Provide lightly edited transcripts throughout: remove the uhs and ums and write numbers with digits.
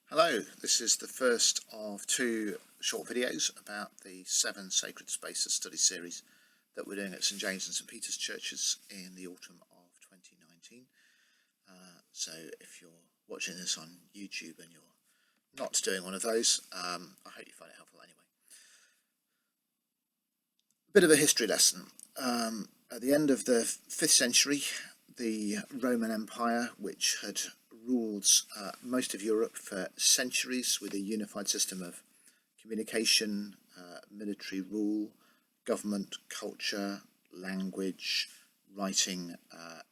Hello, this is the first of two short videos about the 7 Sacred Spaces study series that we're doing at St James and St Peter's churches in the autumn of 2019. So if you're watching this on YouTube and you're not doing one of those, I hope you find it helpful anyway. A bit of a history lesson. At the end of the 5th century, the Roman Empire, which had ruled most of Europe for centuries with a unified system of communication, military rule, government, culture, language, writing,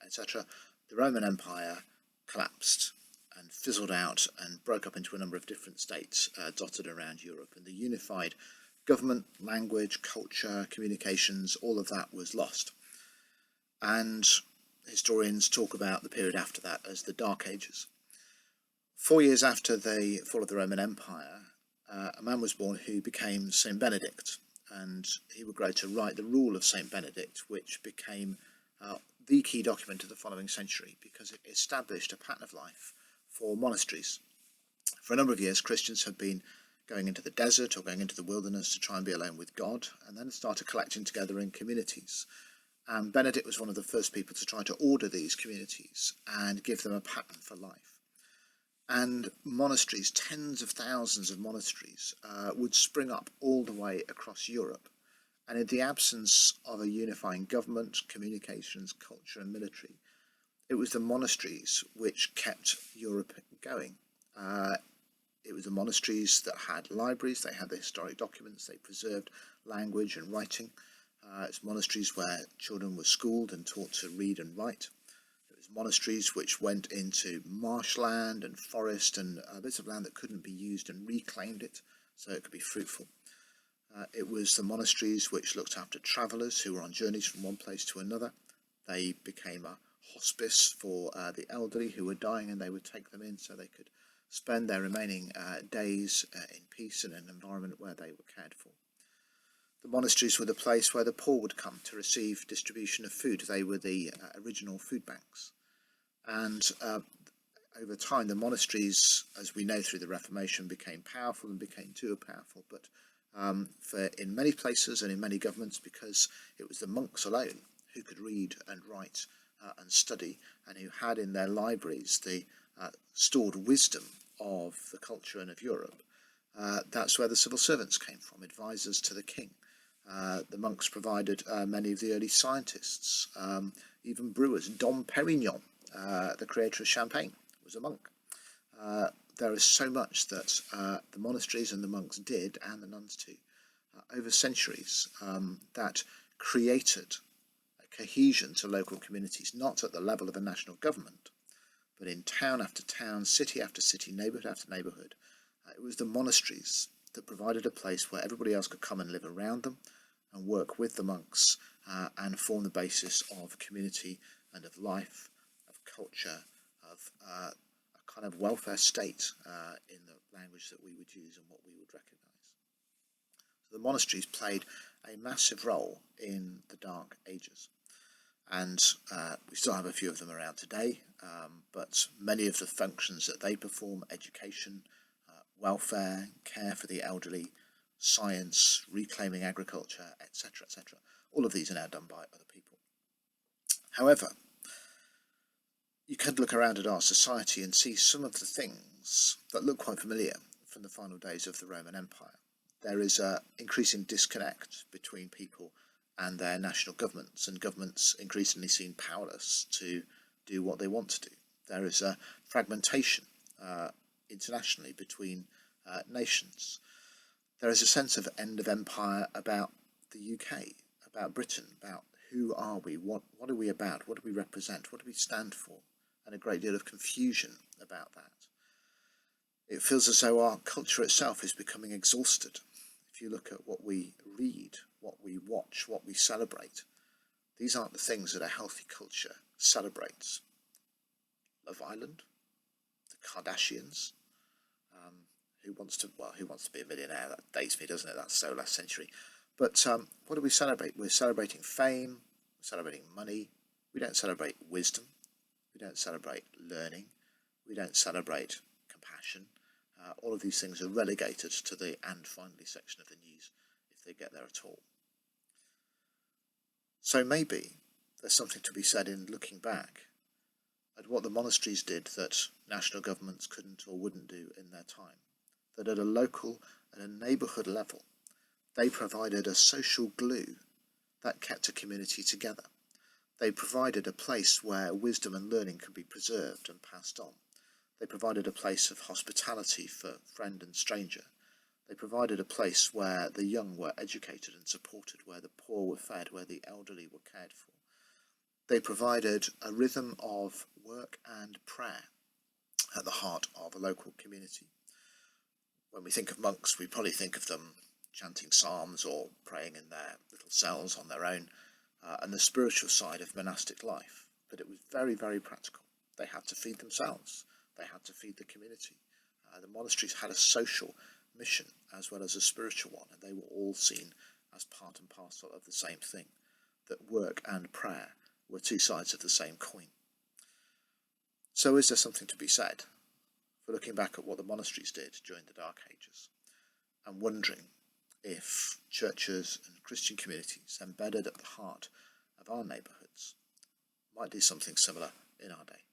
etc. The Roman Empire collapsed and fizzled out and broke up into a number of different states dotted around Europe, and the unified government, language, culture, communications, all of that was lost. And historians talk about the period after that as the Dark Ages. 4 years after the fall of the Roman Empire, a man was born who became Saint Benedict, and he would grow to write the Rule of Saint Benedict, which became the key document of the following century because it established a pattern of life for monasteries. For a number of years, Christians had been going into the desert or going into the wilderness to try and be alone with God, and then started collecting together in communities. And Benedict was one of the first people to try to order these communities and give them a pattern for life. And monasteries, tens of thousands of monasteries, would spring up all the way across Europe. And in the absence of a unifying government, communications, culture and military, it was the monasteries which kept Europe going. It was the monasteries that had libraries, they had the historic documents, they preserved language and writing. It's monasteries where children were schooled and taught to read and write. It was monasteries which went into marshland and forest and bits of land that couldn't be used and reclaimed it so it could be fruitful. It was the monasteries which looked after travellers who were on journeys from one place to another. They became a hospice for the elderly who were dying, and they would take them in so they could spend their remaining days in peace in an environment where they were cared for. The monasteries were the place where the poor would come to receive distribution of food. They were the original food banks. And over time, the monasteries, as we know through the Reformation, became powerful and became too powerful. But in many places and in many governments, because it was the monks alone who could read and write and study, and who had in their libraries the stored wisdom of the culture and of Europe, that's where the civil servants came from, advisors to the king. The monks provided many of the early scientists, even brewers. Dom Perignon, the creator of champagne, was a monk. There is so much that the monasteries and the monks did, and the nuns too, over centuries, that created a cohesion to local communities, not at the level of a national government, but in town after town, city after city, neighbourhood after neighbourhood. It was the monasteries that provided a place where everybody else could come and live around them and work with the monks and form the basis of community and of life, of culture, of a kind of welfare state in the language that we would use and what we would recognise. So the monasteries played a massive role in the Dark Ages. And we still have a few of them around today, but many of the functions that they perform, education, welfare, care for the elderly, science, reclaiming agriculture, etc., all of these are now done by other people. However, you could look around at our society and see some of the things that look quite familiar from the final days of the Roman Empire. There is an increasing disconnect between people and their national governments, and governments increasingly seen powerless to do what they want to do. There is a fragmentation internationally between nations. There is a sense of end of empire about the UK, about Britain, about who are we, what are we about, what do we represent, what do we stand for, and a great deal of confusion about that. It feels as though our culture itself is becoming exhausted. If you look at what we read, what we watch, what we celebrate, these aren't the things that a healthy culture celebrates. Love Island, the Kardashians, who wants to be a millionaire? That dates me, doesn't it? That's so last century. But what do we celebrate? We're celebrating fame, we're celebrating money. We don't celebrate wisdom. We don't celebrate learning. We don't celebrate compassion. All of these things are relegated to the "and finally" section of the news, if they get there at all. So maybe there's something to be said in looking back at what the monasteries did that national governments couldn't or wouldn't do in their time. That at a local and a neighbourhood level, they provided a social glue that kept a community together. They provided a place where wisdom and learning could be preserved and passed on. They provided a place of hospitality for friend and stranger. They provided a place where the young were educated and supported, where the poor were fed, where the elderly were cared for. They provided a rhythm of work and prayer at the heart of a local community. When we think of monks, we probably think of them chanting psalms or praying in their little cells on their own, and the spiritual side of monastic life. But it was very, very practical. They had to feed themselves. They had to feed the community. The monasteries had a social mission as well as a spiritual one, and they were all seen as part and parcel of the same thing, that work and prayer were two sides of the same coin. So is there something to be said for looking back at what the monasteries did during the Dark Ages and wondering if churches and Christian communities embedded at the heart of our neighbourhoods might do something similar in our day?